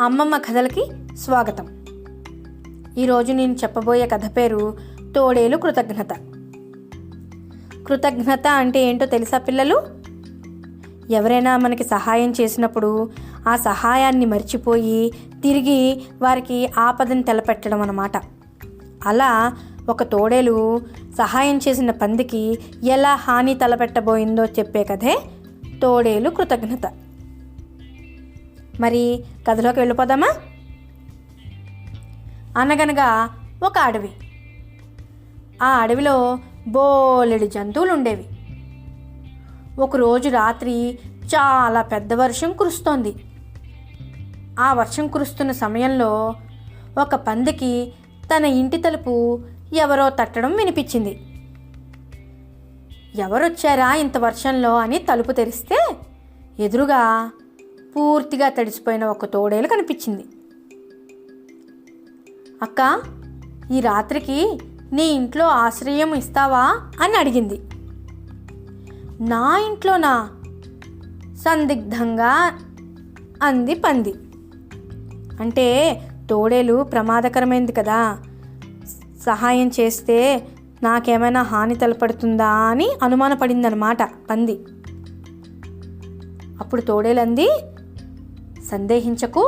అమ్మమ్మ కథలకి స్వాగతం. ఈరోజు నేను చెప్పబోయే కథ పేరు తోడేలు కృతజ్ఞత. కృతజ్ఞత అంటే ఏంటో తెలుసా పిల్లలు? ఎవరైనా మనకి సహాయం చేసినప్పుడు ఆ సహాయాన్ని మర్చిపోయి తిరిగి వారికి ఆపదని తలపెట్టడం అన్నమాట. అలా ఒక తోడేలు సహాయం చేసిన పందికి ఎలా హాని తలపెట్టబోయిందో చెప్పే కథే తోడేలు కృతజ్ఞత. మరి కథలోకి వెళ్ళిపోదామా? అనగనగా ఒక అడవి. ఆ అడవిలో బోలెడు జంతువులు ఉండేవి. ఒకరోజు రాత్రి చాలా పెద్ద వర్షం కురుస్తోంది. ఆ వర్షం కురుస్తున్న సమయంలో ఒక పందికి తన ఇంటి తలుపు ఎవరో తట్టడం వినిపించింది. ఎవరొచ్చారా ఇంత వర్షంలో అని తలుపు తెరిస్తే ఎదురుగా పూర్తిగా తడిసిపోయిన ఒక తోడేలు కనిపించింది. అక్క, ఈ రాత్రికి నీ ఇంట్లో ఆశ్రయం ఇస్తావా అని అడిగింది. నా ఇంట్లోనా? సందిగ్ధంగా అంది పంది. అంటే తోడేలు ప్రమాదకరమైంది కదా, సహాయం చేస్తే నాకేమైనా హాని తలపడుతుందా అని అనుమానపడిందనమాట పంది. అప్పుడు తోడేలంది, సందేహించకు,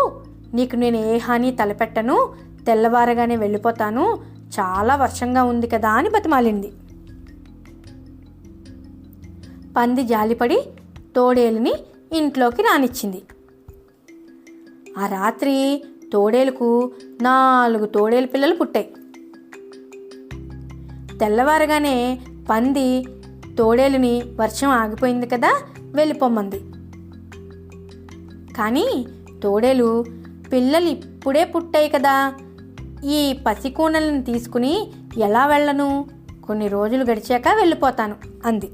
నీకు నేను ఏ హాని తలపెట్టను, తెల్లవారగానే వెళ్ళిపోతాను, చాలా వర్షంగా ఉంది కదా అని బతిమాలింది. పంది జాలిపడి తోడేలుని ఇంట్లోకి రానిచ్చింది. ఆ రాత్రి తోడేలుకు 4 తోడేలు పిల్లలు పుట్టాయి. తెల్లవారగానే పంది తోడేలుని వర్షం ఆగిపోయింది కదా వెళ్ళిపోమంది. కానీ తోడేలు పిల్లలు ఇప్పుడే పుట్టాయి కదా, ఈ పసికూనలను తీసుకుని ఎలా వెళ్ళను, కొన్ని రోజులు గడిచాక వెళ్ళిపోతాను అంది.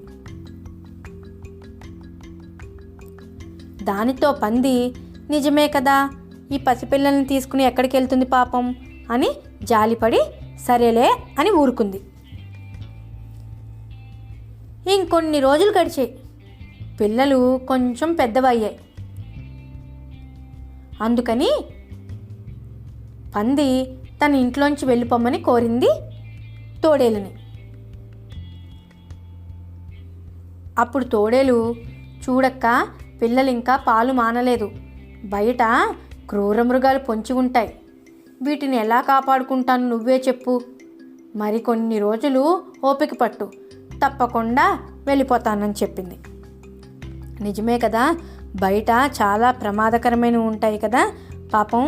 దానితో పంది, నిజమే కదా, ఈ పసిపిల్లల్ని తీసుకుని ఎక్కడికి వెళ్తుంది పాపం అని జాలిపడి సరేలే అని ఊరుకుంది. ఇంకొన్ని రోజులు గడిచాయి. పిల్లలు కొంచెం పెద్దవయ్యాయి. అందుకని పంది తన ఇంట్లోంచి వెళ్ళిపోమ్మని కోరింది తోడేలుని. అప్పుడు తోడేలు, చూడక్క, పిల్లలు ఇంకా పాలు మానలేదు, బయట క్రూర మృగాలు పొంచి ఉంటాయి, వీటిని ఎలా కాపాడుకుంటాను నువ్వే చెప్పు, మరికొన్ని రోజులు ఓపిక పట్టు, తప్పకుండా వెళ్ళిపోతానని చెప్పింది. నిజమే కదా, బయట చాలా ప్రమాదకరమైనవి ఉంటాయి కదా, పాపం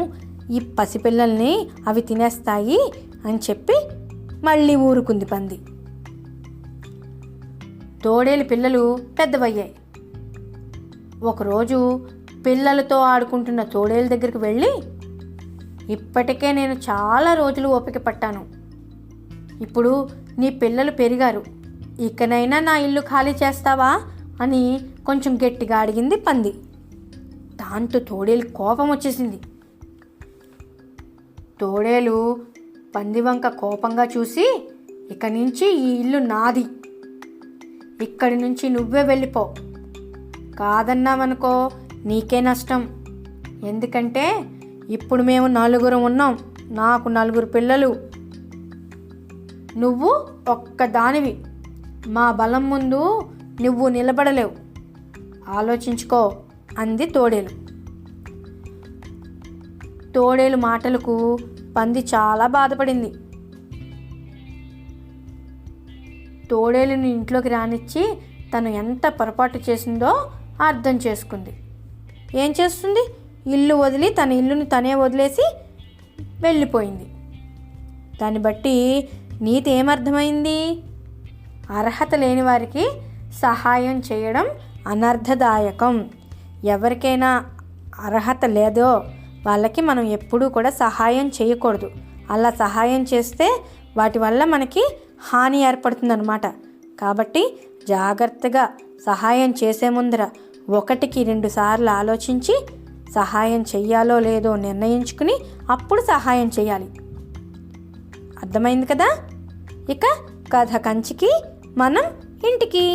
ఈ పసిపిల్లల్ని అవి తినేస్తాయి అని చెప్పి మళ్ళీ ఊరుకుంది పంది. తోడేలు పిల్లలు పెద్దవయ్యాయి. ఒకరోజు పిల్లలతో ఆడుకుంటున్న తోడేలు దగ్గరికి వెళ్ళి, ఇప్పటికే నేను చాలా రోజులు ఓపిక పట్టాను, ఇప్పుడు నీ పిల్లలు పెరిగారు, ఇకనైనా నా ఇల్లు ఖాళీ చేస్తావా అని కొంచెం గట్టిగా అడిగింది పంది. దాంతో తోడేలు కోపం వచ్చేసింది. తోడేలు పంది వంక కోపంగా చూసి, ఇక నుంచి ఈ ఇల్లు నాది, ఇక్కడి నుంచి నువ్వే వెళ్ళిపో, కాదన్నావనుకో నీకే నష్టం, ఎందుకంటే ఇప్పుడు మేము 4 ఉన్నాం, నాకు 4 పిల్లలు, నువ్వు ఒక్కదానివి, మా బలం ముందు నువ్వు నిలబడలేవు, ఆలోచించుకో అంది తోడేలు. తోడేలు మాటలకు పంది చాలా బాధపడింది. తోడేలుని ఇంట్లోకి రానిచ్చి తను ఎంత పొరపాటు చేసిందో అర్థం చేసుకుంది. ఏం చేస్తుంది? ఇల్లు వదిలి తన ఇల్లుని తనే వదిలేసి వెళ్ళిపోయింది. దాన్ని బట్టి నీతి ఏమర్థమైంది? అర్హత లేని వారికి సహాయం చేయడం అనర్థదాయకం. ఎవరికైనా అర్హత లేదో వాళ్ళకి మనం ఎప్పుడూ కూడా సహాయం చేయకూడదు. అలా సహాయం చేస్తే వాటి వల్ల మనకి హాని ఏర్పడుతుందన్నమాట. కాబట్టి జాగ్రత్తగా సహాయం చేసే ముందర 1కి 2 సార్లు ఆలోచించి సహాయం చెయ్యాలో లేదో నిర్ణయించుకుని అప్పుడు సహాయం చేయాలి. అర్థమైంది కదా? ఇక కథ కంచికి మనం ఇంటికి.